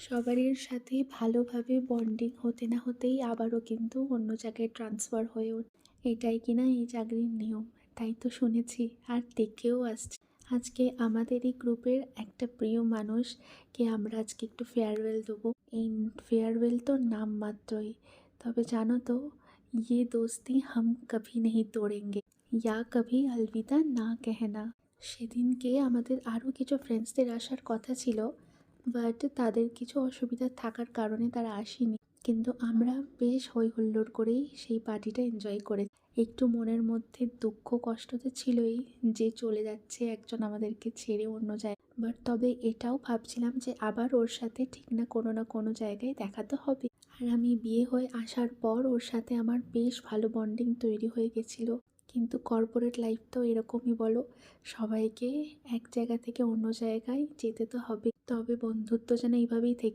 সবারই সাথে ভালোভাবে বন্ডিং হতে না হতেই আবারও কিন্তু অন্য জায়গায় ট্রান্সফার হয়ে এটাই কিনা এই চাকরির নিয়ম। তাই তো শুনেছি আর দেখেও আসছি। আজকে আমাদের এই গ্রুপের একটা প্রিয় মানুষকে আমরা আজকে একটু ফেয়ারওয়েল দেবো। এই ফেয়ারওয়েল তো নাম মাত্রই, তবে জানো তো, ইয়ে দোস্তি হাম কভি নেহি তোড়েঙ্গে, ইয়া কভি আলবিদা না কেহনা। সেদিনকে আমাদের আরও কিছু ফ্রেন্ডসদের আসার কথা ছিল, বাট তাদের কিছু অসুবিধা থাকার কারণে তারা আসেনি। কিন্তু আমরা বেশ হই হুল্লোড় করেই সেই পার্টিটা এনজয় করে। একটু মনের মধ্যে দুঃখ কষ্ট তো ছিলই যে চলে যাচ্ছে একজন আমাদেরকে ছেড়ে অন্য জায়গায়, বাট তবে এটাও ভাবছিলাম যে আবার ওর সাথে ঠিক না কোনো জায়গায় দেখা তো হবে। আর আমি বিয়ে হয়ে আসার পর ওর সাথে আমার বেশ ভালো বন্ডিং তৈরি হয়ে গেছিলো। কিন্তু কর্পোরেট লাইফ তো এরকমই বলো, সবাইকে এক জায়গা থেকে অন্য জায়গায় যেতে তো হবে, তবে বন্ধুত্ব যেন এইভাবেই থেকে